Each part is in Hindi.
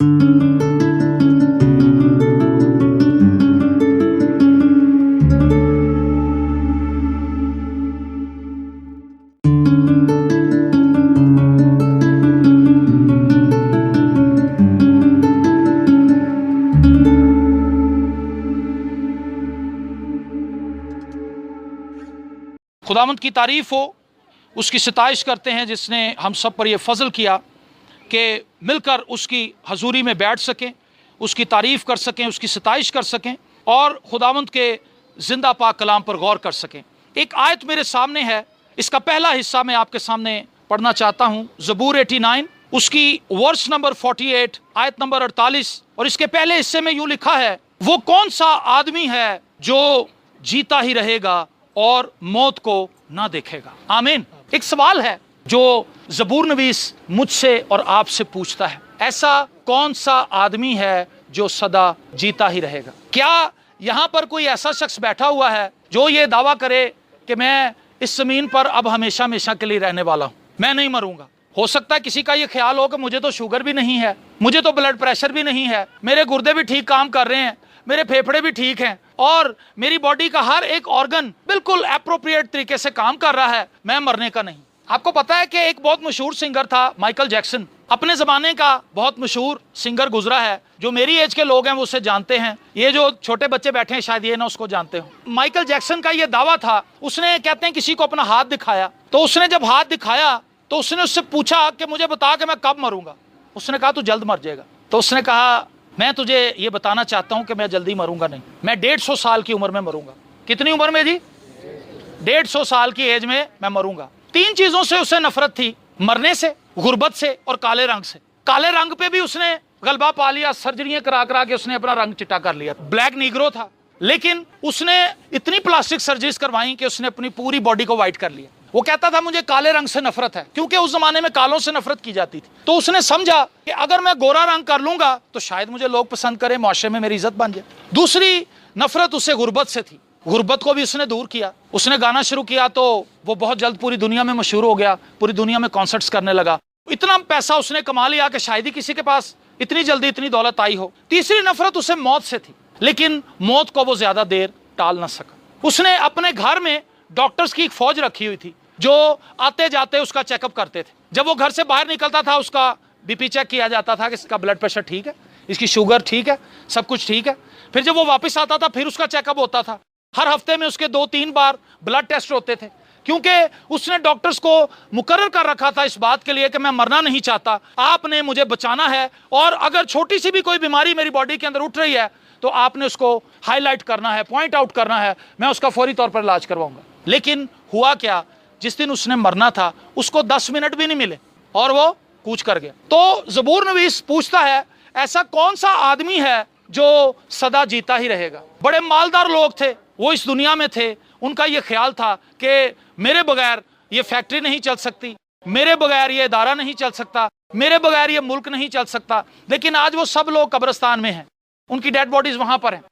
खुदावंद की तारीफ हो, उसकी सिताइश करते हैं जिसने हम सब पर यह फजल किया कि मिलकर उसकी हजूरी में बैठ सकें, उसकी तारीफ कर सकें, उसकी सिताइश कर सकें और खुदावंद के जिंदा पाक कलाम पर गौर कर सकें। एक आयत मेरे सामने है, इसका पहला हिस्सा मैं आपके सामने पढ़ना चाहता हूँ। ज़बूर 89 उसकी वर्स नंबर 48 आयत नंबर 48 और इसके पहले हिस्से में यूँ लिखा है, वो कौन सा आदमी है जो जीता ही रहेगा और मौत को ना देखेगा। आमीन। एक सवाल है जो ज़बूर नवीस मुझसे और आपसे पूछता है, ऐसा कौन सा आदमी है जो सदा जीता ही रहेगा? क्या यहाँ पर कोई ऐसा शख्स बैठा हुआ है जो ये दावा करे कि मैं इस जमीन पर अब हमेशा हमेशा के लिए रहने वाला हूँ, मैं नहीं मरूंगा? हो सकता है किसी का ये ख्याल हो कि मुझे तो शुगर भी नहीं है, मुझे तो ब्लड प्रेशर भी नहीं है, मेरे गुर्दे भी ठीक काम कर रहे हैं, मेरे फेफड़े भी ठीक हैं और मेरी बॉडी का हर एक ऑर्गन बिल्कुल एप्रोप्रिएट तरीके से काम कर रहा है, मैं मरने का नहीं। आपको पता है कि एक बहुत मशहूर सिंगर था माइकल जैक्सन, अपने ज़माने का बहुत मशहूर सिंगर गुजरा है। जो मेरी एज के लोग हैं वो उसे जानते हैं, ये जो छोटे बच्चे बैठे हैं शायद ये ना उसको जानते हो। माइकल जैक्सन का ये दावा था, उसने कहते हैं किसी को अपना हाथ दिखाया, तो उसने जब हाथ दिखाया तो उसने उससे पूछा कि मुझे बता कि मैं कब मरूंगा। उसने कहा तू जल्द मर जाएगा। तो उसने कहा मैं तुझे ये बताना चाहता हूं कि मैं जल्दी मरूंगा नहीं, मैं 150 साल की उम्र में मरूंगा। कितनी उम्र में जी? 150 साल की एज में मैं मरूंगा। 3 चीजों से उसे नफरत थी, मरने से, गुर्बत से और काले रंग से। काले रंग पे भी उसने गलबा पा लिया, सर्जरियां करा करा के उसने अपना रंग चिट्टा कर लिया। ब्लैक नीग्रो था, लेकिन उसने इतनी प्लास्टिक सर्जरीज करवाई कि उसने अपनी पूरी बॉडी को व्हाइट कर लिया। वो कहता था मुझे काले रंग से नफरत है, क्योंकि उस जमाने में कालों से नफरत की जाती थी। तो उसने समझा कि अगर मैं गोरा रंग कर लूंगा तो शायद मुझे लोग पसंद करें, मुआशरे में मेरी इज्जत बन जाए। दूसरी नफरत उसे गुर्बत से थी, गुर्बत को भी उसने दूर किया। उसने गाना शुरू किया तो वो बहुत जल्द पूरी दुनिया में मशहूर हो गया, पूरी दुनिया में कॉन्सर्ट्स करने लगा। इतना पैसा उसने कमा लिया कि शायद ही किसी के पास इतनी जल्दी इतनी दौलत आई हो। तीसरी नफरत उसे मौत से थी, लेकिन मौत को वो ज्यादा देर टाल ना सका। उसने अपने घर में डॉक्टर्स की एक फौज रखी हुई थी जो आते जाते उसका चेकअप करते थे। जब वो घर से बाहर निकलता था उसका बीपी चेक किया जाता था कि इसका ब्लड प्रेशर ठीक है, इसकी शुगर ठीक है, सब कुछ ठीक है। फिर जब वो वापस आता था फिर उसका चेकअप होता था। हर हफ्ते में उसके 2-3 बार ब्लड टेस्ट होते थे, क्योंकि उसने डॉक्टर्स को मुकर्रर कर रखा था इस बात के लिए कि मैं मरना नहीं चाहता, आपने मुझे बचाना है और अगर छोटी सी भी कोई बीमारी मेरी बॉडी के अंदर उठ रही है तो आपने उसको हाईलाइट करना है, पॉइंट आउट करना है, मैं उसका फौरी तौर पर इलाज करवाऊंगा। लेकिन हुआ क्या, जिस दिन उसने मरना था उसको 10 मिनट भी नहीं मिले और वो कूच कर गया। तो ज़बूर नवीस पूछता है ऐसा कौन सा आदमी है जो सदा जीता ही रहेगा? बड़े मालदार लोग थे वो इस दुनिया में थे, उनका ये ख्याल था कि मेरे बगैर ये फैक्ट्री नहीं चल सकती, मेरे बगैर ये इदारा नहीं चल सकता, मेरे बगैर ये मुल्क नहीं चल सकता। लेकिन आज वो सब लोग कब्रिस्तान में हैं, उनकी डेड बॉडीज वहां पर हैं।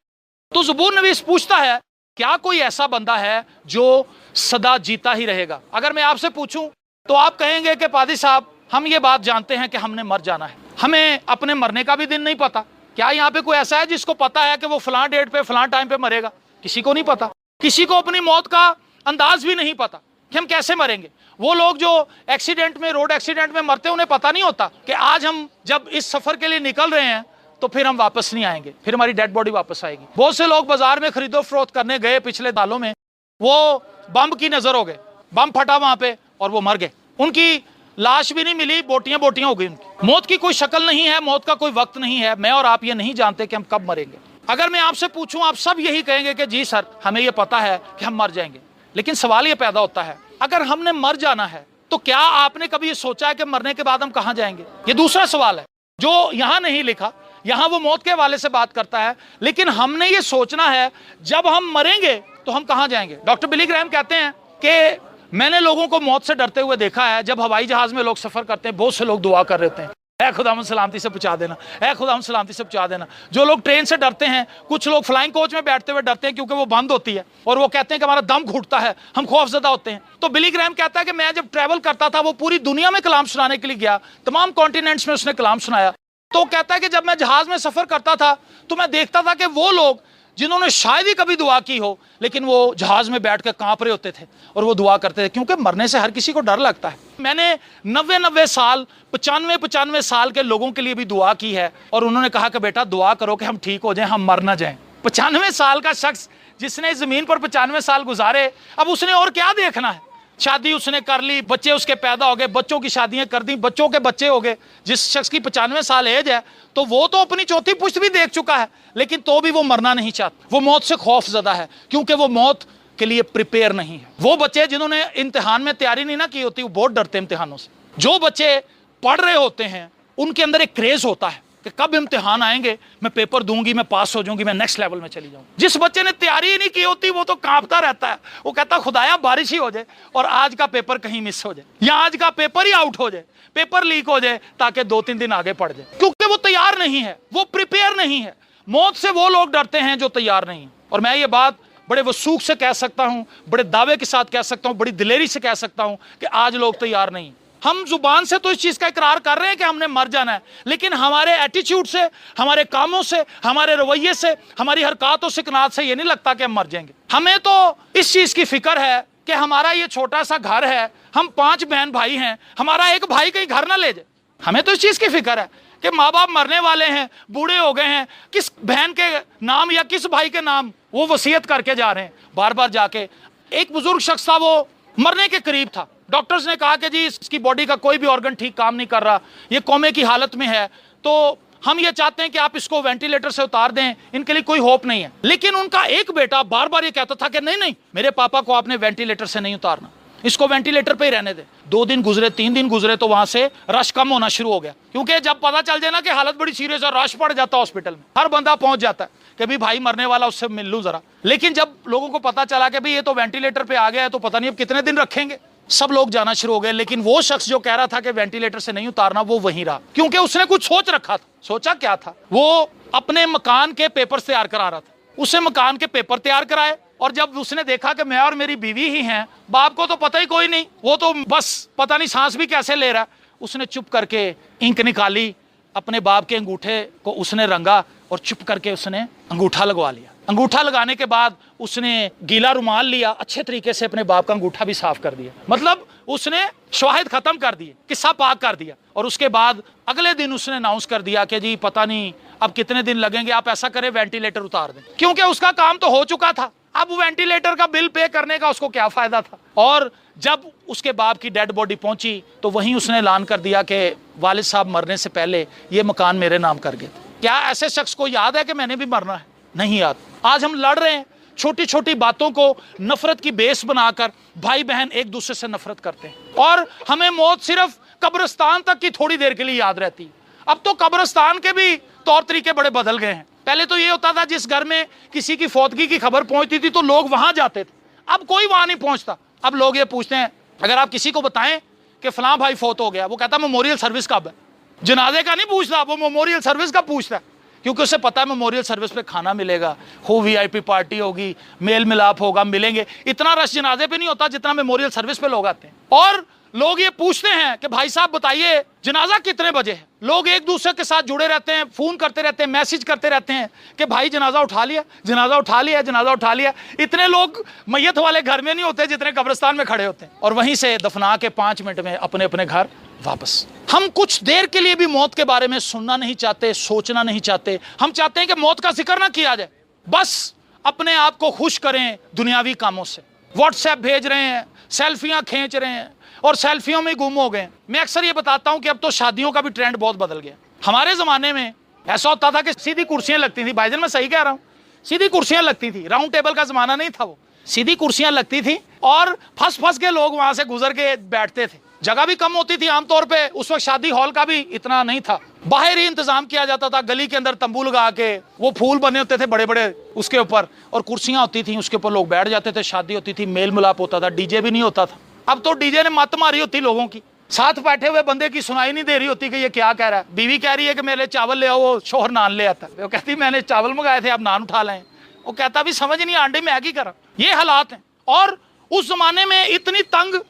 तो ज़बूर नवीस पूछता है क्या कोई ऐसा बंदा है जो सदा जीता ही रहेगा? अगर मैं आपसे पूछूं तो आप कहेंगे कि पादी साहब हम ये बात जानते हैं कि हमने मर जाना है, हमें अपने मरने का भी दिन नहीं पता। क्या यहाँ पे कोई ऐसा है जिसको पता है कि वो फलां डेट पे फलां टाइम पे मरेगा? किसी को नहीं पता। किसी को अपनी मौत का अंदाज भी नहीं पता कि हम कैसे मरेंगे। वो लोग जो एक्सीडेंट में, रोड एक्सीडेंट में मरते हैं, उन्हें पता नहीं होता कि आज हम जब इस सफर के लिए निकल रहे हैं तो फिर हम वापस नहीं आएंगे, फिर हमारी डेड बॉडी वापस आएगी। बहुत से लोग बाजार में खरीदो फरोख्त करने गए पिछले सालों में, वो बम की नजर हो गए, बम फटा वहां पे और वो मर गए, उनकी लाश भी नहीं मिली, बोटियां बोटियां हो गई उनकी। मौत की कोई शक्ल नहीं है, मौत का कोई वक्त नहीं है। मैं और आप ये नहीं जानते कि हम कब मरेंगे। अगर मैं आपसे पूछूं आप सब यही कहेंगे कि जी सर हमें ये पता है कि हम मर जाएंगे। लेकिन सवाल ये पैदा होता है अगर हमने मर जाना है तो क्या आपने कभी ये सोचा है कि मरने के बाद हम कहां जाएंगे? ये दूसरा सवाल है जो यहां नहीं लिखा। यहां वो मौत के हवाले से बात करता है, लेकिन हमने ये सोचना है जब हम मरेंगे तो हम कहां जाएंगे। डॉक्टर बिली ग्राहम कहते हैं कि मैंने लोगों को मौत से डरते हुए देखा है। जब हवाई जहाज में लोग सफर करते हैं बहुत से लोग दुआ कर रहे हैं, ऐ खुदावंद सलामती से पहुंचा देना, ऐ खुदावंद सलामती से पहुंचा देना। जो लोग ट्रेन से डरते हैं, कुछ लोग फ्लाइंग कोच में बैठते हुए डरते हैं क्योंकि वो बंद होती है और वो कहते हैं कि हमारा दम घुटता है, हम खौफजदा होते हैं। तो बिली ग्राहम कहता है कि मैं जब ट्रैवल करता था वो पूरी दुनिया में कलाम सुनाने के लिए गया, तमाम कॉन्टिनेंट्स में उसने कलाम सुनाया। तो कहता है कि जब मैं जहाज में सफर करता था तो मैं देखता था कि वो लोग जिन्होंने शायद ही कभी दुआ की हो, लेकिन वो जहाज में बैठ कर कांप रहे होते थे और वो दुआ करते थे, क्योंकि मरने से हर किसी को डर लगता है। मैंने 90 साल 95 साल के लोगों के लिए भी दुआ की है और उन्होंने कहा कि बेटा दुआ करो कि हम ठीक हो जाएं, हम मर ना जाएं। 95 साल का शख्स जिसने जमीन पर 95 साल गुजारे, अब उसने और क्या देखना है। शादी उसने कर ली, बच्चे उसके पैदा हो गए, बच्चों की शादियां कर दी, बच्चों के बच्चे हो गए। जिस शख्स की 95 साल एज है तो वो तो अपनी चौथी पुश्त भी देख चुका है, लेकिन तो भी वो मरना नहीं चाहता। वो मौत से खौफ ज़दा है, क्योंकि वो मौत के लिए प्रिपेयर नहीं है। वो बच्चे जिन्होंने इम्तिहान में तैयारी नहीं ना की होती, वो बहुत डरते हैं इम्तिहानों से। जो बच्चे पढ़ रहे होते हैं उनके अंदर एक क्रेज होता है कि कब इम्तिहान आएंगे, मैं पेपर दूंगी, मैं पास हो जाऊंगी, मैं नेक्स्ट लेवल में चली जाऊंगी। जिस बच्चे ने तैयारी ही नहीं की होती वो तो कांपता रहता है। वो कहता खुदाया बारिश ही हो जाए और आज का पेपर कहीं मिस हो जाए, या आज का पेपर ही आउट हो जाए, पेपर लीक हो जाए, ताकि 2-3 दिन आगे पड़ जाए, क्योंकि वो तैयार नहीं है, वो प्रिपेयर नहीं है। मौत से वो लोग डरते हैं जो तैयार नहीं है। और मैं ये बात बड़े वसूख से कह सकता हूं, बड़े दावे के साथ कह सकता हूं, बड़ी दिलेरी से कह सकता हूं कि आज लोग तैयार नहीं। हम जुबान से तो इस चीज का इकरार कर रहे हैं कि हमने मर जाना है, लेकिन हमारे एटीट्यूड से, हमारे कामों से, हमारे रवैये से, हमारी हरकतों से, कनात से ये नहीं लगता कि हम मर जाएंगे। हमें तो इस चीज की फिक्र है कि हमारा ये छोटा सा घर है, हम 5 बहन भाई हैं, हमारा एक भाई कहीं घर ना ले जाए। हमें तो इस चीज की फिक्र है कि माँ बाप मरने वाले हैं, बूढ़े हो गए हैं, किस बहन के नाम या किस भाई के नाम वो वसीयत करके जा रहे हैं बार बार जाके। एक बुजुर्ग शख्स था, वो मरने के करीब था। डॉक्टर्स ने कहा कि जी इसकी बॉडी का कोई भी ऑर्गन ठीक काम नहीं कर रहा, ये कोमे की हालत में है, तो हम ये चाहते हैं कि आप इसको वेंटिलेटर से उतार दें, इनके लिए कोई होप नहीं है। लेकिन उनका एक बेटा बार बार ये कहता था कि नहीं नहीं, मेरे पापा को आपने वेंटिलेटर से नहीं उतारना, इसको वेंटिलेटर पे ही रहने दे। 2 दिन गुजरे, 3 दिन गुजरे, तो वहां से रश कम होना शुरू हो गया, क्योंकि जब पता चल जाए ना कि हालत बड़ी सीरियस है, रश पड़ जाता हॉस्पिटल में, हर बंदा पहुंच जाता है कि भी भाई मरने वाला, उससे मिल लूं जरा। लेकिन जब लोगों को पता चला कि भाई ये तो वेंटिलेटर पे आ गया है, तो पता नहीं अब कितने दिन रखेंगे, सब लोग जाना शुरू हो गए। लेकिन वो शख्स जो कह रहा था कि वेंटिलेटर से नहीं उतारना, वो वहीं रहा, क्योंकि उसने कुछ सोच रखा था। सोचा क्या था, वो अपने मकान के पेपर तैयार करा रहा था। उसने मकान के पेपर तैयार कराए, और जब उसने देखा कि मैं और मेरी बीवी ही हैं, बाप को तो पता ही कोई नहीं, वो तो बस पता नहीं सांस भी कैसे ले रहा है, उसने चुप करके इंक निकाली, अपने बाप के अंगूठे को उसने रंगा और चुप करके उसने अंगूठा लगवा लिया। अंगूठा लगाने के बाद उसने गीला रुमाल लिया, अच्छे तरीके से अपने बाप का अंगूठा भी साफ कर दिया, मतलब उसने शवाहिद खत्म कर दिए, किस्सा पाक कर दिया। और उसके बाद अगले दिन उसने अनाउंस कर दिया कि जी पता नहीं अब कितने दिन लगेंगे, आप ऐसा करें वेंटिलेटर उतार दें, क्योंकि उसका काम तो हो चुका था। अब वेंटिलेटर का बिल पे करने का उसको क्या फायदा था। और जब उसके बाप की डेड बॉडी पहुंची तो वहीं उसने ऐलान कर दिया कि वालिद साहब मरने से पहले ये मकान मेरे नाम कर गए थे। क्या ऐसे शख्स को याद है कि मैंने भी मरना है? नहीं याद। आज हम लड़ रहे हैं, छोटी छोटी बातों को नफरत की बेस बनाकर भाई बहन एक दूसरे से नफरत करते हैं, और हमें मौत सिर्फ कब्रिस्तान तक की थोड़ी देर के लिए याद रहती है। अब तो कब्रिस्तान के भी तौर तरीके बड़े बदल गए हैं। पहले तो ये होता था जिस घर में किसी की फौतगी की खबर पहुंचती थी तो लोग वहां जाते थे, अब कोई वहां नहीं पहुंचता। अब लोग ये पूछते हैं, अगर आप किसी को बताएं कि फलां भाई फौत हो गया, वो कहता मेमोरियल सर्विस कब है। जनाजे का नहीं पूछता, वो मेमोरियल सर्विस का पूछता है, क्योंकि उसे पता है मेमोरियल सर्विस पे खाना मिलेगा, खूब VIP पार्टी होगी, मेल मिलाप होगा, मिलेंगे। इतना रश जनाजे पे नहीं होता जितना मेमोरियल सर्विस पे लोग आते हैं। और लोग ये पूछते हैं कि भाई साहब बताइए जनाजा कितने बजे है। लोग एक दूसरे के साथ जुड़े रहते हैं, फोन करते रहते हैं, मैसेज करते रहते हैं कि भाई जनाजा उठा लिया, जनाजा उठा लिया, जनाजा उठा लिया। इतने लोग मैयत वाले घर में नहीं होते जितने कब्रिस्तान में खड़े होते हैं, और वहीं से दफना के 5 मिनट में अपने अपने घर वापस। हम कुछ देर के लिए भी मौत के बारे में सुनना नहीं चाहते, सोचना नहीं चाहते। हम चाहते हैं कि मौत का जिक्र ना किया जाए, बस अपने आप को खुश करें दुनियावी कामों से। व्हाट्सएप भेज रहे हैं, सेल्फियां खींच रहे हैं और सेल्फियों में गुम हो गए। मैं अक्सर ये बताता हूं कि अब तो शादियों का भी ट्रेंड बहुत बदल गया। हमारे जमाने में ऐसा होता था कि सीधी कुर्सियां लगती थी, भाईजान मैं सही कह रहा हूं, सीधी कुर्सियां लगती थी, राउंड टेबल का जमाना नहीं था, वो सीधी कुर्सियां लगती थी और फंस फंस के लोग वहां से गुजर के बैठते थे। जगह भी कम होती थी आमतौर पे, उस वक्त शादी हॉल का भी इतना नहीं था, बाहर ही इंतजाम किया जाता था, गली के अंदर तंबू लगा के, वो फूल बने होते थे बड़े बड़े उसके ऊपर, और कुर्सियां होती थी, उसके ऊपर लोग बैठ जाते थे, शादी होती थी, मेल मिलाप होता था, डीजे भी नहीं होता था। अब तो डीजे ने मत मारी होती लोगों की, साथ बैठे हुए बंदे की सुनाई नहीं दे रही होती कि ये क्या कह रहा है। बीवी कह रही है कि मेरे चावल ले आओ, वो शोहर नान ले आता है, वो कहती मैंने चावल मंगाए थे आप नान उठा लाएं, वो कहता भी समझ नहीं आंटी मैं क्या करा। ये हालात हैं। और उस जमाने में इतनी तंग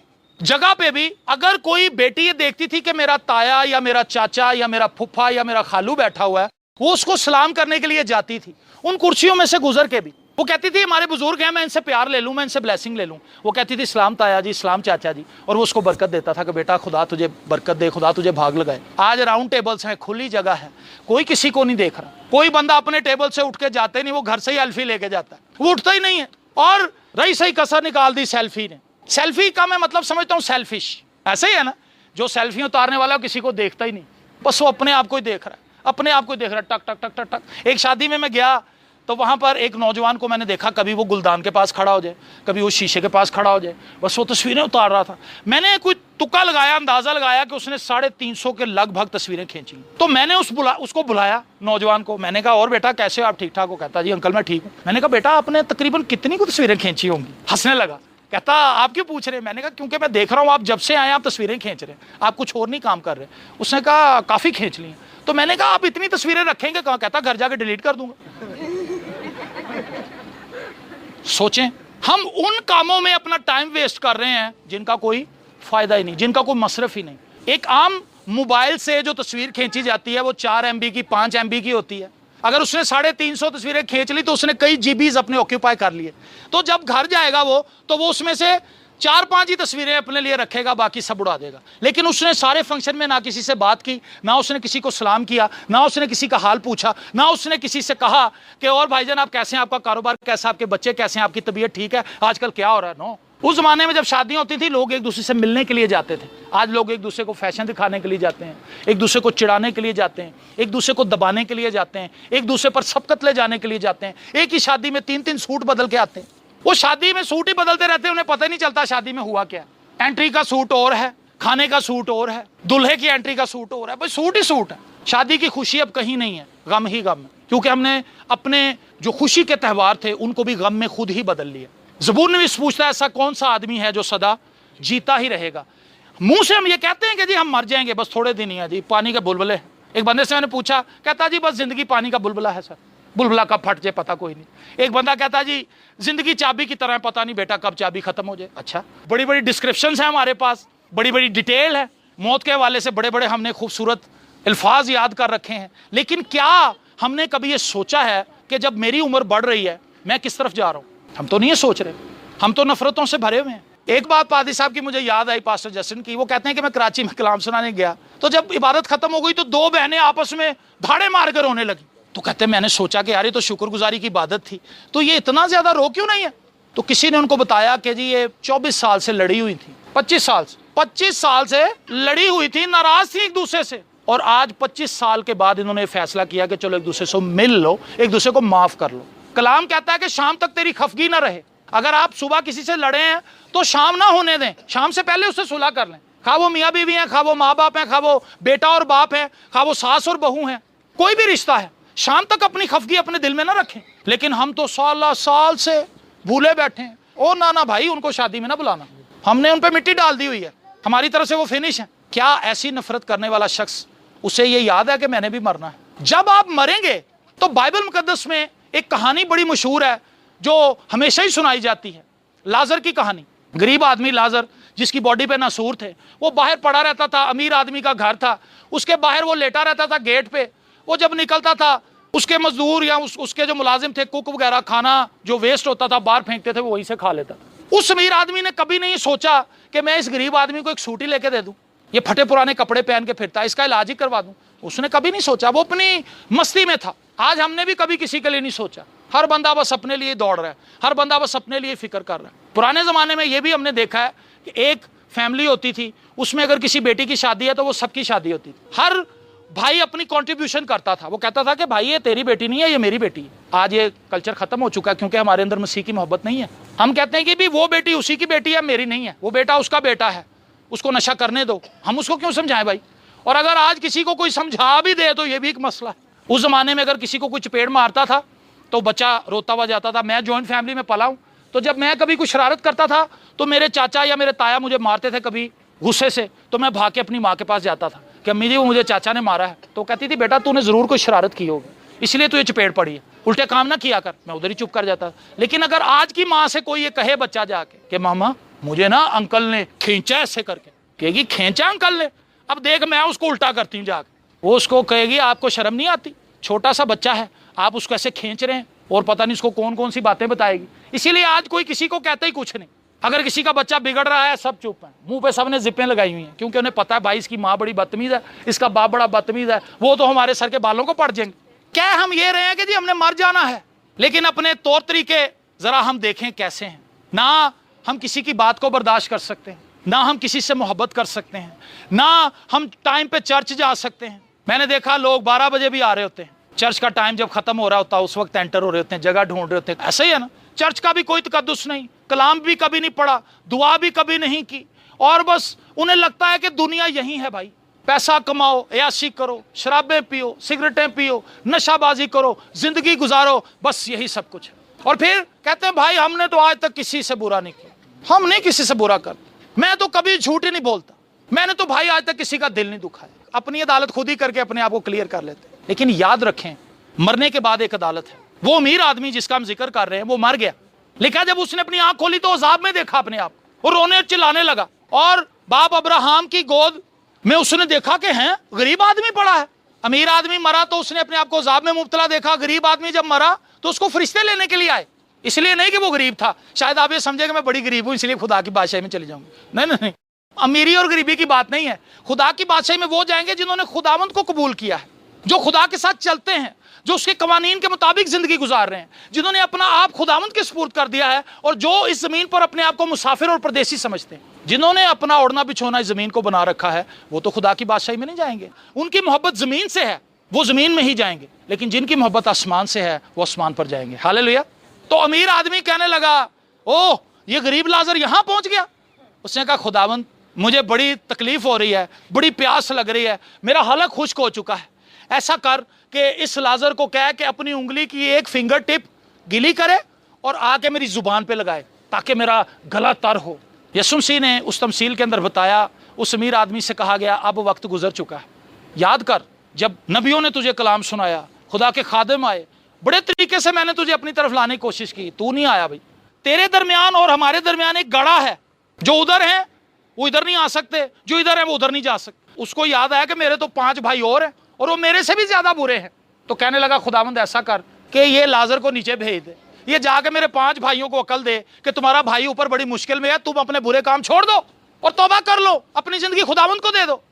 जगह पे भी अगर कोई बेटी ये देखती थी कि मेरा ताया या मेरा चाचा या मेरा फुफा या मेरा खालू बैठा हुआ है, वो उसको सलाम करने के लिए जाती थी, उन कुर्सियों में से गुजर के भी। वो कहती थी हमारे बुजुर्ग हैं, मैं इनसे प्यार ले लूं, मैं इनसे ब्लेसिंग ले लूं। वो कहती थी सलाम ताया जी, सलाम चाचा जी, और वो उसको बरकत देता था कि बेटा खुदा तुझे बरकत दे, खुदा तुझे भाग लगाए। आज राउंड टेबल्स हैं, खुली जगह है, कोई किसी को नहीं देख रहा, कोई बंदा अपने टेबल से उठ के जाते नहीं, वो घर से ही एल्फी लेके जाता है, वो उठता ही नहीं है। और रही सही कसर निकाल दी सेल्फी ने। सेल्फी का मैं मतलब समझता हूँ सेल्फिश, ऐसे ही है ना, जो सेल्फी उतारने वाला किसी को देखता ही नहीं, बस वो अपने आप को ही देख रहा है, अपने आप को ही देख रहा है, टक टक टक टक टक। एक शादी में मैं गया तो वहाँ पर एक नौजवान को मैंने देखा, कभी वो गुलदान के पास खड़ा हो जाए, कभी वो शीशे के पास खड़ा हो जाए, बस वो तस्वीरें उतार रहा था। मैंने कोई तुक्का लगाया, अंदाज़ा लगाया कि उसने 350 के लगभग तस्वीरें खींची। तो मैंने उसको बुलाया नौजवान को, मैंने कहा और बेटा कैसे हो आप, ठीक ठाक हो? कहता जी अंकल मैं ठीक हूँ। मैंने कहा बेटा आपने तकरीबन कितनी को तस्वीरें खींची होंगी? हंसने लगा, कहता आप क्यों पूछ रहे हैं? मैंने कहा क्योंकि मैं देख रहा हूँ आप जब से आए आप तस्वीरें खींच रहे हैं, आप कुछ और नहीं काम कर रहे। उसने कहा काफ़ी खींच ली। तो मैंने कहा आप इतनी तस्वीरें रखेंगे कहाँ? कहता घर जाके डिलीट कर दूंगा। सोचें, हम उन कामों में अपना टाइम वेस्ट कर रहे हैं जिनका कोई फायदा ही नहीं, जिनका कोई मसरफ ही नहीं। एक आम मोबाइल से जो तस्वीर खींची जाती है वो 4 MB की 5 MB की होती है। अगर उसने 350 तस्वीरें खींच ली तो उसने कई GBs अपने ऑक्यूपाई कर लिए। तो जब घर जाएगा वो उसमें से 4-5 ही तस्वीरें अपने लिए रखेगा, बाकी सब उड़ा देगा। लेकिन उसने सारे फंक्शन में ना किसी से बात की, ना उसने किसी को सलाम किया, ना उसने किसी का हाल पूछा, ना उसने किसी से कहा कि और भाईजान आप कैसे हैं, आपका कारोबार कैसा, आपके बच्चे कैसे हैं, आपकी तबीयत ठीक है, आजकल क्या हो रहा है। नो, उस जमाने में जब शादियां होती थी लोग एक दूसरे से मिलने के लिए जाते थे। आज लोग एक दूसरे को फैशन दिखाने के लिए जाते हैं, एक दूसरे को चिढ़ाने के लिए जाते हैं, एक दूसरे को दबाने के लिए जाते हैं, एक दूसरे पर सबकत ले जाने के लिए जाते हैं। एक ही शादी में 3-3 सूट बदल के आते हैं। वो शादी में सूट ही बदलते रहते हैं, उन्हें पता ही नहीं चलता शादी में हुआ क्या। एंट्री का सूट और है, खाने का सूट और है, दूल्हे की एंट्री का सूट और है, भाई सूट ही सूट है। शादी की खुशी अब कहीं नहीं है, गम ही गम है, क्योंकि हमने अपने जो खुशी के त्यौहार थे उनको भी गम में खुद ही बदल लिया। ज़बूर नवीस पूछता है ऐसा कौन सा आदमी है जो सदा जीता ही रहेगा। मुंह से हम ये कहते हैं कि जी हम मर जाएंगे, बस थोड़े दिन ही है जी, पानी के बुलबुले। एक बंदे से मैंने पूछा, कहता जी बस जिंदगी पानी का बुलबुला है सर, बुलबुला कब फट जाए पता कोई नहीं। एक बंदा कहता जी जिंदगी चाबी की तरह है, पता नहीं बेटा कब चाबी खत्म हो जाए। अच्छा, बड़ी बड़ी डिस्क्रिप्शंस हैं हमारे पास, बड़ी बड़ी डिटेल है, मौत के हवाले से बड़े बड़े हमने खूबसूरत अल्फाज याद कर रखे हैं। लेकिन क्या हमने कभी ये सोचा है कि जब मेरी उम्र बढ़ रही है मैं किस तरफ जा रहा हूँ? हम तो नहीं ये सोच रहे, हम तो नफरतों से भरे हुए हैं। एक बात पादी साहब की मुझे याद आई, पास्टर जस्टिन की। वो कहते हैं कि मैं कराची में कलाम सुनाने गया, तो जब इबादत खत्म हो गई तो 2 बहनें आपस में धाड़े मार कर रोने लगी। तो कहते हैं मैंने सोचा कि यार ये तो शुक्रगुजारी की इबादत थी, तो ये इतना ज्यादा रो क्यों नहीं है? तो किसी ने उनको बताया कि जी ये 24 साल से लड़ी हुई थी, 25 साल से लड़ी हुई थी, नाराज थी एक दूसरे से, और आज 25 साल के बाद इन्होंने फैसला किया कि चलो एक दूसरे से मिल लो, एक दूसरे को माफ कर लो। कलाम कहता है कि शाम तक तेरी खफगी ना रहे। अगर आप सुबह किसी से लड़े हैं तो शाम ना होने दें, शाम से पहले उससे सुलह कर लें। खा वो मियाँ बीवी हैं, खा वो माँ बाप हैं, खा वो बेटा और बाप है, खा वो सास और बहू हैं, कोई भी रिश्ता है, शाम तक अपनी खफगी अपने दिल में ना रखें। लेकिन हम तो साल से भूले बैठे हैं, ओ ना भाई उनको शादी में ना बुलाना, हमने उन पर मिट्टी डाल दी हुई है, हमारी तरफ से वो फिनिश है। क्या ऐसी नफरत करने वाला शख्स, उसे ये याद है कि मैंने भी मरना है? जब आप मरेंगे तो बाइबल मुकद्दस में एक कहानी बड़ी मशहूर है जो हमेशा ही सुनाई जाती है, लाजर की कहानी। गरीब आदमी लाजर जिसकी बॉडी पे नासूर थे, वो बाहर पड़ा रहता था, अमीर आदमी का घर था, उसके बाहर वो लेटा रहता था गेट पे। वो जब निकलता था उसके मजदूर या उसके जो मुलाजिम थे, कुक वगैरह, खाना जो वेस्ट होता था बाहर फेंकते थे, वो वहीं से खा लेता था। उस अमीर आदमी ने कभी नहीं सोचा कि मैं इस गरीब आदमी को एक सूटी लेके दे दूं, ये फटे पुराने कपड़े पहन के फिरता है, इसका इलाज ही करवा दूं। उसने कभी नहीं सोचा, वो अपनी मस्ती में था। आज हमने भी कभी किसी के लिए नहीं सोचा, हर बंदा बस अपने लिए दौड़ रहा है, हर बंदा बस अपने लिए फिक्र कर रहा है। पुराने ज़माने में ये भी हमने देखा है कि एक फैमिली होती थी, उसमें अगर किसी बेटी की शादी है तो वो सबकी शादी होती थी, हर भाई अपनी कंट्रीब्यूशन करता था। वो कहता था कि भाई ये तेरी बेटी नहीं है, ये मेरी बेटी है। आज ये कल्चर खत्म हो चुका है क्योंकि हमारे अंदर मसीह की मोहब्बत नहीं है। हम कहते हैं कि भी वो बेटी उसी की बेटी है, मेरी नहीं है, वो बेटा उसका बेटा है, उसको नशा करने दो, हम उसको क्यों समझाएं भाई? और अगर आज किसी को कोई समझा भी दे तो ये भी एक मसला है। उस जमाने में अगर किसी को कोई चपेट मारता था तो बच्चा रोता हुआ जाता था। मैं जॉइंट फैमिली में पला हूँ, तो जब मैं कभी कुछ शरारत करता था तो मेरे चाचा या मेरे ताया मुझे मारते थे कभी गुस्से से, तो मैं भाग के अपनी माँ के पास जाता था कि अम्मी जी वो मुझे चाचा ने मारा है। तो कहती थी बेटा तूने ज़रूर कोई शरारत की होगी, इसलिए तू ये चपेट पड़ी है, उल्टे काम ना किया कर। मैं उधर ही चुप कर जाता। लेकिन अगर आज की माँ से कोई ये कहे बच्चा जाके कि मामा मुझे ना अंकल ने खींचा ऐसे करके। कहेगी खींचा अंकल ने, अब देख मैं उसको उल्टा करती हूँ जाकर। वो उसको कहेगी आपको शर्म नहीं आती, छोटा सा बच्चा है, आप उसको ऐसे खींच रहे हैं, और पता नहीं उसको कौन कौन सी बातें बताएगी। इसीलिए आज कोई किसी को कहता ही कुछ नहीं। अगर किसी का बच्चा बिगड़ रहा है सब चुप है, मुंह पे सबने जिप्पें लगाई हुई हैं, क्योंकि उन्हें पता है भाई इसकी माँ बड़ी बदतमीज है, इसका बाप बड़ा बदतमीज है, वो तो हमारे सर के बालों को पड़ जाएंगे। क्या हम ये रहे हैं कि जी हमने मर जाना है, लेकिन अपने तौर तरीके जरा हम देखें कैसे हैं। ना हम किसी की बात को बर्दाश्त कर सकते हैं, ना हम किसी से मोहब्बत कर सकते हैं, ना हम टाइम पे चर्च जा सकते हैं। मैंने देखा लोग 12 बजे भी आ रहे होते हैं, चर्च का टाइम जब खत्म हो रहा होता है उस वक्त एंटर हो रहे होते हैं, जगह ढूंढ रहे होते हैं। ऐसा ही है ना, चर्च का भी कोई तकद्दुस नहीं, कलाम भी कभी नहीं पढ़ा, दुआ भी कभी नहीं की, और बस उन्हें लगता है कि दुनिया यही है भाई, पैसा कमाओ, अयाशी करो, शराबें पियो, सिगरेटें पियो, नशाबाजी करो, जिंदगी गुजारो, बस यही सब कुछ है। और फिर कहते हैं भाई हमने तो आज तक किसी से बुरा नहीं किया। हम नहीं किसी से बुरा करते, मैं तो कभी झूठ ही नहीं बोलता, मैंने तो भाई आज तक किसी का दिल नहीं दुखाया। अपनी अदालत खुद ही करके अपने आप को क्लियर कर लेते। लेकिन याद रखें, मरने के बाद एक अदालत है। वो अमीर आदमी जिसका हम जिक्र कर रहे हैं वो मर गया, लिखा जब उसने अपनी आंख खोली तो अजाब में देखा अपने आप और रोने चिल्लाने लगा, और बाप अब्राहम की गोद में उसने देखा कि हैं गरीब आदमी पड़ा है। अमीर आदमी मरा तो उसने अपने आप को अजाब में मुब्तला देखा, गरीब आदमी जब मरा तो उसको फरिश्ते लेने के लिए आए। इसलिए नहीं कि वो गरीब था, शायद आप ये समझे कि मैं बड़ी गरीब हूं इसलिए खुदा की बादशाही में चली जाऊंगी। नहीं नहीं नहीं, अमीरी और गरीबी की बात नहीं है। खुदा की बादशाही में वो जाएंगे जिन्होंने खुदावंद को कबूल किया है, जो खुदा के साथ चलते हैं, जो उसके कवानीन के मुताबिक जिंदगी गुजार रहे हैं, जिन्होंने अपना आप खुदावंद के सुपुर्द कर दिया है, और जो इस जमीन पर अपने आप को मुसाफिर और परदेसी समझते हैं, जिन्होंने अपना ओढ़ना बिछोना इस जमीन को बना रखा है, वो तो खुदा की बादशाही में नहीं जाएंगे। उनकी मोहब्बत जमीन से है, वो जमीन में ही जाएंगे, लेकिन जिनकी मोहब्बत आसमान से है वो आसमान पर जाएंगे। हालेलुया। तो अमीर आदमी कहने लगा ओह ये गरीब लाजर यहां पहुंच गया। उसने कहा खुदावंद मुझे बड़ी तकलीफ हो रही है, बड़ी प्यास लग रही है, मेरा हलक खुश्क हो चुका है। ऐसा कर कि इस लाजर को कह के अपनी उंगली की एक फिंगर टिप गीली करे और आके मेरी जुबान पे लगाए ताकि मेरा गला तर हो। यीशु मसीह ने उस तमसील के अंदर बताया, उस अमीर आदमी से कहा गया अब वक्त गुजर चुका है। याद कर जब नबियों ने तुझे कलाम सुनाया, खुदा के खादिम आए, बड़े तरीके से मैंने तुझे अपनी तरफ लाने की कोशिश की, तू नहीं आया भाई। तेरे दरमियान और हमारे दरमियान एक गड़ा है, जो उधर है वो इधर नहीं आ सकते, जो इधर है वो उधर नहीं जा सकते। उसको याद आया कि मेरे तो 5 भाई और हैं और वो मेरे से भी ज्यादा बुरे हैं। तो कहने लगा खुदावंद ऐसा कर कि ये लाजर को नीचे भेज दे, ये जाके मेरे 5 भाइयों को अकल दे कि तुम्हारा भाई ऊपर बड़ी मुश्किल में है, तुम अपने बुरे काम छोड़ दो और तौबा कर लो, अपनी जिंदगी खुदावंद को दे दो।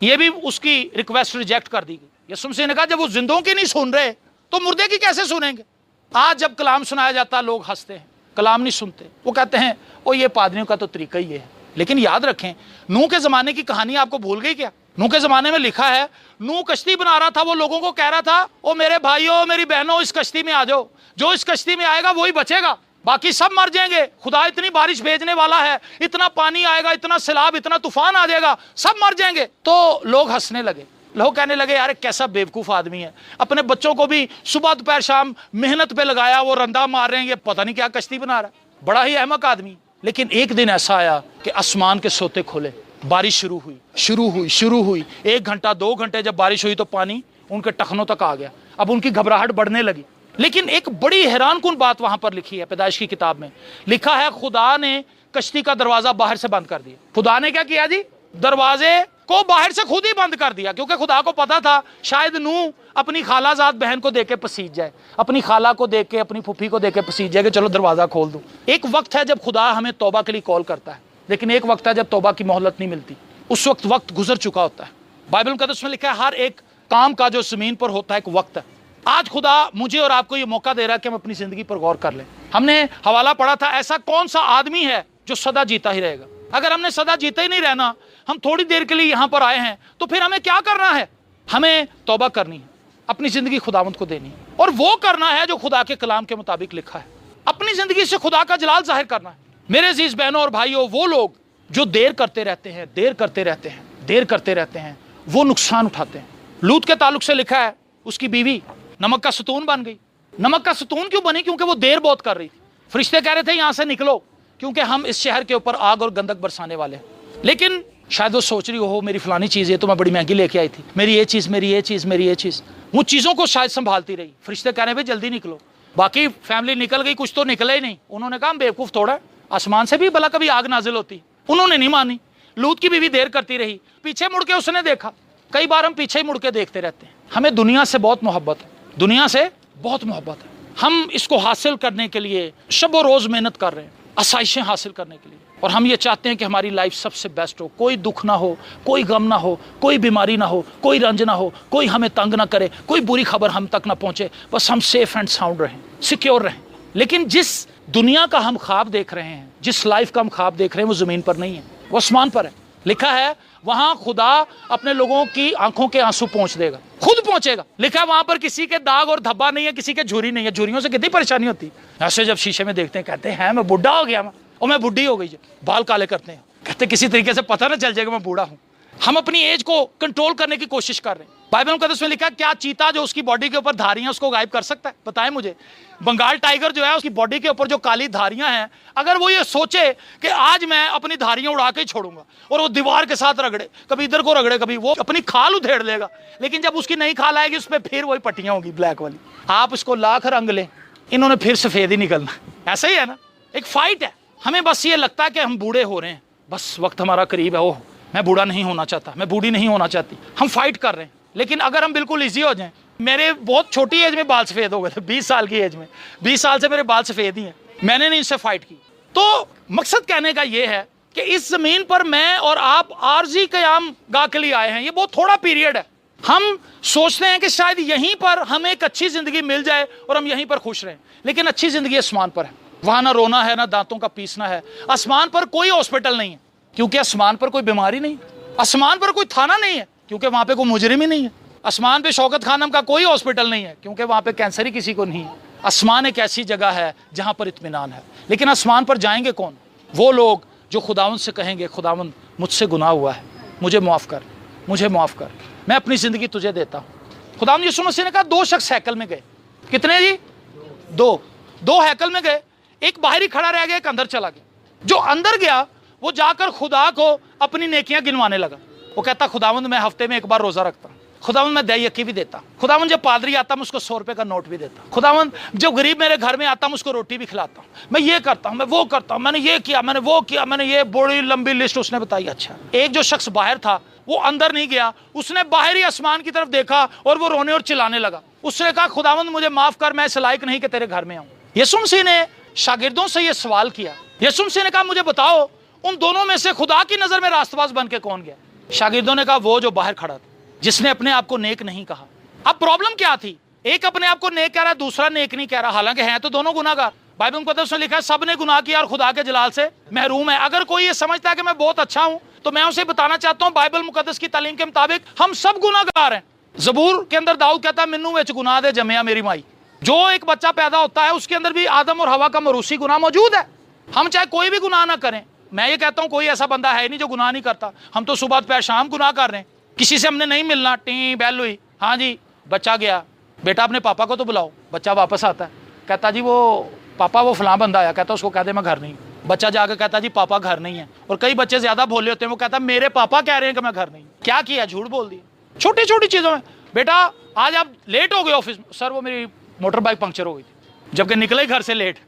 ये भी उसकी रिक्वेस्ट रिजेक्ट कर दी गई। यीशु मसीह ने कहा जब वो जिंदों की नहीं सुन रहे तो मुर्दे की कैसे सुनेंगे। आज जब कलाम सुनाया जाता लोग हंसते हैं, कलाम नहीं सुनते, वो कहते हैं ओ ये पादरियों का तो तरीका ही है। लेकिन याद रखें नूह के जमाने की कहानी आपको भूल गई क्या। नूह के जमाने में लिखा है नूह कश्ती बना रहा था, वो लोगों को कह रहा था ओ मेरे भाइयों मेरी बहनों इस कश्ती में आ जाओ, जो इस कश्ती में आएगा वही बचेगा, बाकी सब मर जाएंगे। खुदा इतनी बारिश भेजने वाला है, इतना पानी आएगा, इतना सैलाब, इतना तूफान आ जाएगा, सब मर जाएंगे। तो लोग हंसने लगे, लोग कहने लगे यार कैसा बेवकूफ आदमी है, अपने बच्चों को भी सुबह दोपहर शाम मेहनत पे लगाया, वो रंदा मार रहे हैं, ये पता नहीं क्या कश्ती बना रहा है, बड़ा ही अहमक आदमी। लेकिन एक दिन ऐसा आया कि आसमान के सोते खुले, बारिश शुरू हुई। 1 घंटा 2 घंटे जब बारिश हुई तो पानी उनके टखनों तक आ गया। अब उनकी घबराहट बढ़ने लगी। लेकिन एक बड़ी हैरानकुन बात वहां पर लिखी है, पैदाइश की किताब में लिखा है खुदा ने कश्ती का दरवाजा बाहर से बंद कर दिया। खुदा ने क्या किया जी, दरवाजे को बाहर से खुद ही बंद कर दिया, क्योंकि खुदा को पता था शायद नूह अपनी खालाजाद बहन को देख के पसीज जाए, अपनी खाला को देख के, अपनी फूफी को देख के पसीज जाए कि चलो दरवाजा खोल दूं। एक वक्त है जब खुदा हमें तौबा के लिए कॉल करता है, लेकिन एक वक्त है जब तौबा की मोहलत नहीं मिलती, उस वक्त गुजर चुका होता है। बाइबल मुकद्दस में लिखा है हर एक काम का जो जमीन पर होता है एक वक्त है। आज खुदा मुझे और आपको ये मौका दे रहा है कि हम अपनी जिंदगी पर गौर कर लें। हमने हवाला पढ़ा था ऐसा कौन सा आदमी है जो सदा जीता ही रहेगा। अगर हमने सदा जीता ही नहीं रहना, हम थोड़ी देर के लिए यहां पर आए हैं, तो फिर हमें क्या करना है, हमें तौबा करनी है, अपनी जिंदगी खुदावंद को देनी है, और वो करना है जो खुदा के कलाम के मुताबिक लिखा है। अपनी जिंदगी से खुदा का जलाल जाहिर करना है। मेरे अजीज बहनों और भाइयों, वो लोग जो देर करते रहते हैं वो नुकसान उठाते हैं। लूत के ताल्लुक से लिखा है उसकी बीवी नमक का सतून बन गई। नमक का सतून क्यों बनी, क्योंकि वो देर बहुत कर रही थी। फरिश्ते कह रहे थे यहां से निकलो, क्योंकि हम इस शहर के ऊपर आग और गंधक बरसाने वाले हैं। लेकिन शायद वो सोच रही हो मेरी फलानी चीज़ है तो मैं बड़ी महंगी लेके आई थी, मेरी ये चीज़, वो चीज़ों को शायद संभालती रही। फरिश्ते कह रहे भाई जल्दी निकलो। बाकी फैमिली निकल गई, कुछ तो निकले ही नहीं। उन्होंने कहा हम बेवकूफ़ थोड़ा, आसमान से भी भला कभी आग नाजिल होती? उन्होंने नहीं मानी। लूत की बीवी देर करती रही, पीछे मुड़ के उसने देखा। कई बार हम पीछे ही मुड़ के देखते रहते हैं। हमें दुनिया से बहुत मोहब्बत है, दुनिया से बहुत मोहब्बत है। हम इसको हासिल करने के लिए शब रोज मेहनत कर रहे हैं, आसाइशें हासिल करने के लिए, और हम ये चाहते हैं कि हमारी लाइफ सबसे बेस्ट हो, कोई दुख ना हो, कोई गम ना हो, कोई बीमारी ना हो, कोई रंज ना हो, कोई हमें तंग ना करे, कोई बुरी खबर हम तक ना पहुंचे, बस हम सेफ एंड साउंड रहें, सिक्योर रहें। लेकिन जिस दुनिया का हम ख्वाब देख रहे हैं, जिस लाइफ का हम ख्वाब देख रहे हैं, वो जमीन पर नहीं है, वो आसमान पर है। लिखा है वहां खुदा अपने लोगों की आंखों के आंसू पहुंच देगा, खुद पहुंचेगा। लिखा है वहां पर किसी के दाग और धब्बा नहीं है, किसी के झुर्री नहीं है। झुर्रियों से कितनी परेशानी होती है। ऐसे जब शीशे में देखते हैं, कहते हैं मैं बुढ़ा हो गया, मैं बुढ़ी हो गई, बाल काले करते हैं, कहते किसी तरीके से पता ना चल जाएगा मैं बूढ़ा हूं। हम अपनी एज को कंट्रोल करने की कोशिश कर रहे हैं। बाइबल मुकद्दस में लिखा है क्या चीता जो उसकी बॉडी के ऊपर धारियां उसको गायब कर सकता है? बताएं मुझे। बंगाल टाइगर जो है उसकी बॉडी के ऊपर जो काली धारियां हैं, अगर वो ये सोचे कि आज मैं अपनी धारियां उड़ा के ही छोड़ूंगा, और वो दीवार के साथ रगड़े, कभी इधर को रगड़े, कभी वो अपनी खाल उधेड़ लेगा, लेकिन जब उसकी नई खाल आएगी उस पर फिर वही पट्टियां होंगी ब्लैक वाली। आप इसको लाख रंग लें, इन्होंने फिर सफेद ही निकलना। ऐसा ही है ना, एक फाइट है। हमें बस ये लगता है कि हम बूढ़े हो रहे हैं, बस वक्त हमारा करीब है, ओह मैं बूढ़ा नहीं होना चाहता, मैं बूढ़ी नहीं होना चाहती, हम फाइट कर रहे हैं। लेकिन अगर हम बिल्कुल इजी हो जाएं, मेरे बहुत छोटी एज में बाल सफेद हो गए थे, 20 साल की एज में, 20 साल से मेरे बाल सफेद ही हैं, मैंने नहीं इससे फाइट की। तो मकसद कहने का ये है कि इस जमीन पर मैं और आप आर्जी क़याम गाह के लिए आए हैं। ये बहुत थोड़ा पीरियड है। हम सोचते हैं कि शायद यहीं पर हमें एक अच्छी जिंदगी मिल जाए और हम यहीं पर खुश रहें, लेकिन अच्छी जिंदगी आसमान पर है। वहां ना रोना है, ना दांतों का पीसना है। आसमान पर कोई हॉस्पिटल नहीं है, क्योंकि आसमान पर कोई बीमारी नहीं है। आसमान पर कोई थाना नहीं है, क्योंकि वहां पे कोई मुजरिम ही नहीं है। आसमान पे शौकत खानम का कोई हॉस्पिटल नहीं है, क्योंकि वहां पे कैंसर ही किसी को नहीं है। आसमान एक ऐसी जगह है जहां पर इत्मीनान है। लेकिन आसमान पर जाएंगे कौन? वो लोग जो खुदावंद से कहेंगे खुदावंद मुझसे गुनाह हुआ है, मुझे माफ़ कर, मुझे माफ़ कर, मैं अपनी ज़िंदगी तुझे देता हूँ। खुदावंद यीशु मसीह ने कहा 2 शख्स हैकल में गए। कितने जी? 2 हैकल में गए। एक बाहर ही खड़ा रह गया, एक अंदर चला गया। जो अंदर गया वो जाकर खुदा को अपनी नेकियां गिनवाने लगा। वो कहता खुदावंद मैं हफ्ते में 1 बार रोज़ा रखता हूँ, खुदावंद मैं दही यक्की भी देता, खुदावंद जब पादरी आता मैं उसको 100 रुपये का नोट भी देता, खुदावंद जब गरीब मेरे घर में आता मैं उसको रोटी भी खिलाता हूँ, मैं ये करता हूँ, मैं वो करता हूँ, मैंने ये किया, मैंने वो किया, मैंने ये बड़ी लंबी लिस्ट उसने बताई। अच्छा, एक जो शख्स बाहर था वो अंदर नहीं गया, उसने बाहर ही आसमान की तरफ देखा और वो रोने और चिल्लाने लगा। उसने कहा खुदावंद मुझे माफ़ कर, मैं इस लायक नहीं कि तेरे घर में आऊँ। यीशु मसीह ने शागिर्दों से ये सवाल किया। यीशु मसीह ने कहा मुझे बताओ उन दोनों में से खुदा की नज़र में रास्तबाज बन के कौन गया? शागिर्दों ने कहा वो जो बाहर खड़ा था, जिसने अपने आप को नेक नहीं कहा। अब प्रॉब्लम क्या थी? एक अपने आप को नेक कह रहा है, दूसरा नेक नहीं कह रहा, हालांकि हैं तो दोनों गुनाहगार। बाइबल मुकद्दस में लिखा है सब ने गुनाह किया और खुदा के जलाल से महरूम है। अगर कोई ये समझता है कि मैं बहुत अच्छा हूं, तो मैं उसे बताना चाहता हूं बाइबल मुकद्दस की तालीम के मुताबिक हम सब गुनाहगार हैं। ज़बूर के अंदर दाऊद कहता है मिन्नू विच गुनाह दे जमिया मेरी माई। जो एक बच्चा पैदा होता है उसके अंदर भी आदम और हवा का मरूसी गुनाह मौजूद है। हम चाहे कोई भी गुनाह ना करें, मैं ये कहता हूं कोई ऐसा बंदा है नहीं जो गुनाह नहीं करता। हम तो सुबह दोपहर शाम गुनाह कर रहे हैं। किसी से हमने नहीं मिलना, टी बैल हुई, हाँ जी बच्चा गया, बेटा अपने पापा को तो बुलाओ, बच्चा वापस आता है, कहता जी वो पापा वो फलां बंदा आया, कहता उसको कह दे मैं घर नहीं। बच्चा जाकर कहता जी पापा घर नहीं है। और कई बच्चे ज्यादा भोले होते हैं, वो कहता मेरे पापा कह रहे हैं कि मैं घर नहीं। क्या किया? झूठ बोल दिया। छोटी छोटी चीज़ों में, बेटा आज आप लेट हो गए ऑफिस, सर वो मेरी मोटर बाइक पंक्चर हो गई थी, जबकि निकले घर से लेट।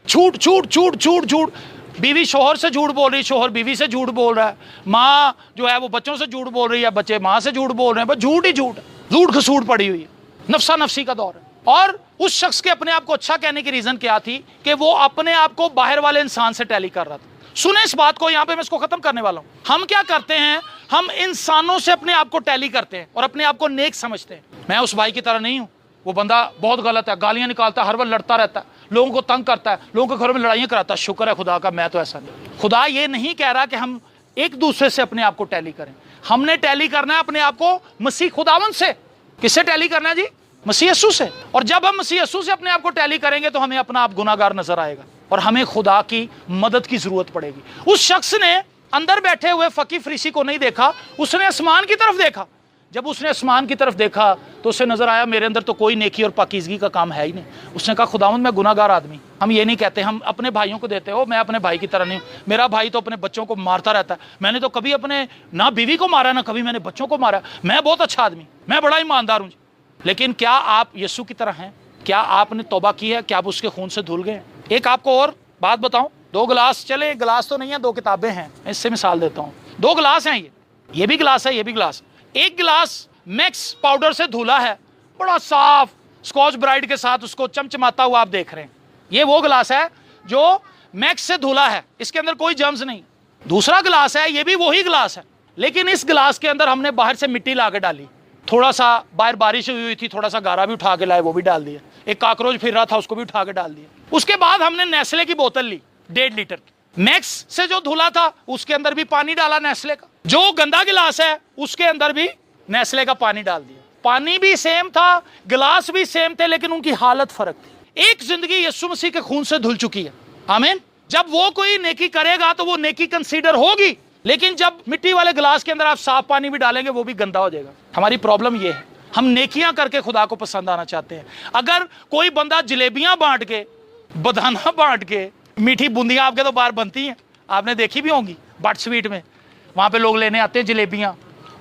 झूठ झूठ झूठ झूठ झूठ। बीवी शोहर से झूठ बोल रही, शोहर बीवी से झूठ बोल रहा है, माँ जो है वो बच्चों से झूठ बोल रही है, बच्चे माँ से झूठ बोल रहे हैं। बस झूठ ही झूठ, झूठ घसूट पड़ी हुई है। नफसा नफसी का दौर है। और उस शख्स के अपने आप को अच्छा कहने की रीजन क्या थी कि वो अपने आप को बाहर वाले इंसान से टैली कर रहा था। सुने इस बात को, यहाँ पे मैं इसको खत्म करने वाला हूँ। हम क्या करते हैं? हम इंसानों से अपने आप को टैली करते हैं और अपने आप को नेक समझते हैं। मैं उस भाई की तरह नहीं हूँ, वो बंदा बहुत गलत है, गालियाँ निकालता है, हर वक्त लड़ता रहता है, लोगों को तंग करता है, लोगों के घरों में लड़ाइयाँ कराता है। शुक्र है खुदा का मैं तो ऐसा नहीं। खुदा ये नहीं कह रहा कि हम एक दूसरे से अपने आप को टैली करें। हमने टैली करना है अपने आप को मसीह खुदावंद से। किससे टैली करना है जी? मसीह यीशु से। और जब हम मसीह यीशु से अपने आप को टैली करेंगे तो हमें अपना आप गुनाहगार नजर आएगा और हमें खुदा की मदद की जरूरत पड़ेगी। उस शख्स ने अंदर बैठे हुए फकीर फरीसी को नहीं देखा, उसने आसमान की तरफ देखा। जब उसने आसमान की तरफ देखा तो उसे नजर आया मेरे अंदर तो कोई नेकी और पाकीज़गी का काम है ही नहीं। उसने कहा खुदावंद मैं गुनाहगार आदमी। हम ये नहीं कहते, हम अपने भाइयों को देते हो, मैं अपने भाई की तरह नहीं हूँ। मेरा भाई तो अपने बच्चों को मारता रहता है, मैंने तो कभी अपने ना बीवी को मारा ना कभी मैंने बच्चों को मारा, मैं बहुत अच्छा आदमी, मैं बड़ा ईमानदार हूँ। लेकिन क्या आप यीशु की तरह हैं? क्या आपने तौबा की है? क्या आप उसके खून से धुल गए? एक आपको और बात बताऊं, 2 गिलास, चले गिलास तो नहीं है, 2 किताबें हैं, इससे मिसाल देता हूँ। 2 गिलास हैं, ये भी गिलास है, ये भी गिलास। एक गिलास मैक्स पाउडर से धुला है, बड़ा साफ, स्कॉच ब्राइट के साथ उसको चमचमाता हुआ आप देख रहे हैं। ये वो गिलास है जो मैक्स से धुला है, इसके अंदर कोई जर्म्स नहीं। दूसरा गिलास है, ये भी वही गिलास है, लेकिन इस गिलास के अंदर हमने बाहर से मिट्टी ला के डाली, थोड़ा सा बाहर बारिश हुई थी, थोड़ा सा गारा भी उठा के लाए, वो भी डाल दिया, एक काकरोच फिर रहा था उसको भी उठा के डाल दिया। उसके बाद हमने नेस्ले की बोतल ली 1.5 लीटर की, मैक्स से जो धुला था उसके अंदर भी पानी डाला नेस्ले का, जो गंदा गिलास है उसके अंदर भी नेस्ले का पानी डाल दिया। पानी भी सेम था, गिलास भी सेम थे, लेकिन उनकी हालत फर्क थी। एक जिंदगी यीशु मसीह के खून से धुल चुकी है, आमीन। जब वो कोई नेकी करेगा तो वो नेकी कंसीडर होगी, लेकिन जब मिट्टी वाले गिलास के अंदर आप साफ पानी भी डालेंगे वो भी गंदा हो जाएगा। हमारी प्रॉब्लम ये है, हम नेकियां करके खुदा को पसंद आना चाहते हैं। अगर कोई बंदा जलेबियां बांट के, बदाना बांट के, मीठी बूंदियां आपके तो बाहर बनती हैं, आपने देखी भी होंगी बट स्वीट में, वहां पे लोग लेने आते हैं जलेबियां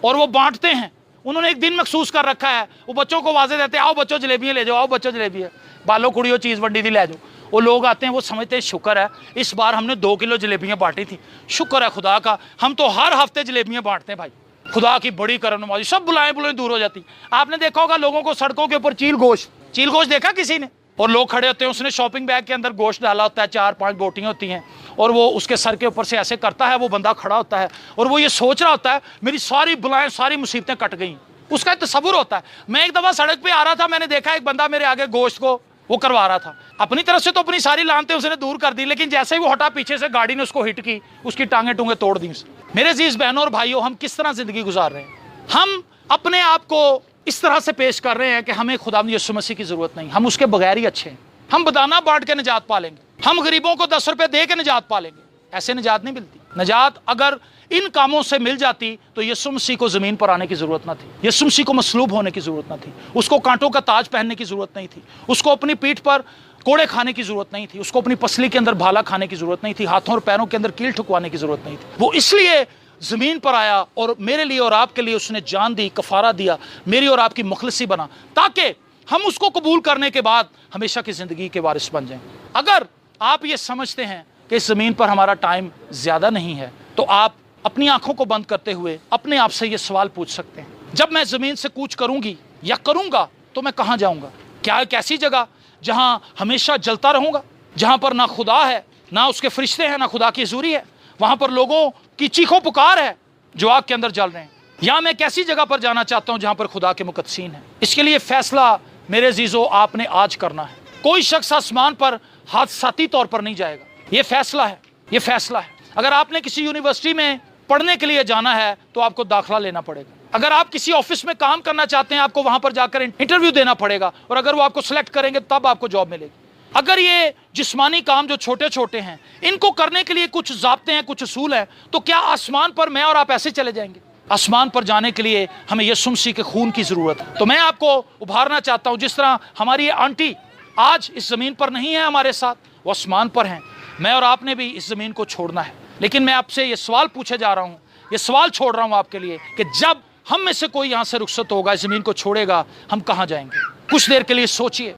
और वो बांटते हैं। उन्होंने एक दिन मखसूस कर रखा है, वो बच्चों को वाजे देते हैं, आओ बच्चों जलेबियां ले जाओ, आओ बच्चों जलेबियां, बालों कुड़ियों चीज़ वंडी थी ले जाओ। वो लोग आते हैं, वो समझते हैं शुक्र है इस बार हमने 2 किलो जलेबियां बांटी थी, शुक्र है खुदा का, हम तो हर हफ्ते जलेबियां बांटते हैं भाई, खुदा की बड़ी करमनवाजी, सब बुलाएं बुलाएं दूर हो जाती। आपने देखा होगा लोगों को सड़कों के ऊपर चील गोश्त देखा किसी ने, और लोग खड़े होते हैं, उसने शॉपिंग बैग के अंदर गोश्त डाला होता है, 4-5 बोटियां होती हैं, और वो उसके सर के ऊपर से ऐसे करता है, वो बंदा खड़ा होता है और वो ये सोच रहा होता है मेरी सारी बुलाएं, सारी मुसीबतें कट गई, उसका तसव्वुर होता है। मैं एक दफा सड़क पे आ रहा था, मैंने देखा एक बंदा मेरे आगे गोश्त को वो करवा रहा था, अपनी तरफ से तो अपनी सारी लानतें उसने दूर कर दी, लेकिन जैसे ही वो हटा पीछे से गाड़ी ने उसको हिट की, उसकी टांगे टूंगे तोड़ दी। मेरे अजीज बहनों और भाइयों, हम किस तरह जिंदगी गुजार रहे हैं? हम अपने आप को इस तरह से पेश कर रहे हैं कि हमें खुदा यीशु मसीह की जरूरत नहीं, हम उसके बगैर ही अच्छे हैं। हम बदाना बांट के निजात पालेंगे, हम गरीबों को 10 रुपए दे के निजात पालेंगे, ऐसे निजात नहीं मिलती। निजात अगर इन कामों से मिल जाती तो यीशु मसीह को जमीन पर आने की जरूरत ना थी, यीशु मसीह को मसलूब होने की जरूरत ना थी, उसको कांटों का ताज पहनने की जरूरत नहीं थी, उसको अपनी पीठ पर कोड़े खाने की जरूरत नहीं थी, उसको अपनी पसली के अंदर भाला खाने की जरूरत नहीं थी, हाथों और पैरों के अंदर कील ठुकवाने की जरूरत नहीं थी। वो इसलिए जमीन पर आया और मेरे लिए और आपके लिए उसने जान दी, कफारा दिया, मेरी और आपकी मुखलिसी बना, ताकि हम उसको कबूल करने के बाद हमेशा की जिंदगी के वारिस बन जाएं। अगर आप ये समझते हैं कि इस जमीन पर हमारा टाइम ज्यादा नहीं है, तो आप अपनी आंखों को बंद करते हुए अपने आप से ये सवाल पूछ सकते हैं, जब मैं जमीन से कूच करूंगी या करूंगा तो मैं कहां जाऊंगा? क्या एक ऐसी जगह जहां हमेशा जलता रहूंगा, जहां पर ना खुदा है, ना उसके फरिश्ते हैं, ना खुदा की हजूरी है, वहां पर लोगों की चीखों पुकार है जो आग के अंदर जल रहे हैं? या मैं कैसी जगह पर जाना चाहता हूं जहां पर खुदा के मुकद्दसीन है? इसके लिए फैसला मेरे अजीजों आपने आज करना है। कोई शख्स आसमान पर हादसाती तौर पर नहीं जाएगा, ये फैसला है, ये फैसला है। अगर आपने किसी यूनिवर्सिटी में पढ़ने के लिए जाना है तो आपको दाखिला लेना पड़ेगा। अगर आप किसी ऑफिस में काम करना चाहते हैं, आपको वहां पर जाकर इंटरव्यू देना पड़ेगा, और अगर वो आपको सिलेक्ट करेंगे तब आपको जॉब मिलेगी। अगर ये जिस्मानी काम जो छोटे छोटे हैं, इनको करने के लिए कुछ ज़ाब्ते हैं, कुछ उसूल हैं, तो क्या आसमान पर मैं और आप ऐसे चले जाएंगे? आसमान पर जाने के लिए हमें यीशु मसीह के खून की जरूरत है। तो मैं आपको उभारना चाहता हूं, जिस तरह हमारी ये आंटी आज इस जमीन पर नहीं है हमारे साथ, वो आसमान पर हैं, मैं और आपने भी इस जमीन को छोड़ना है। लेकिन मैं आपसे ये सवाल पूछे जा रहा हूं, ये सवाल छोड़ रहा हूं आपके लिए कि जब हम में से कोई यहां से रुखसत होगा, इस जमीन को छोड़ेगा, हम कहां जाएंगे? कुछ देर के लिए सोचिए।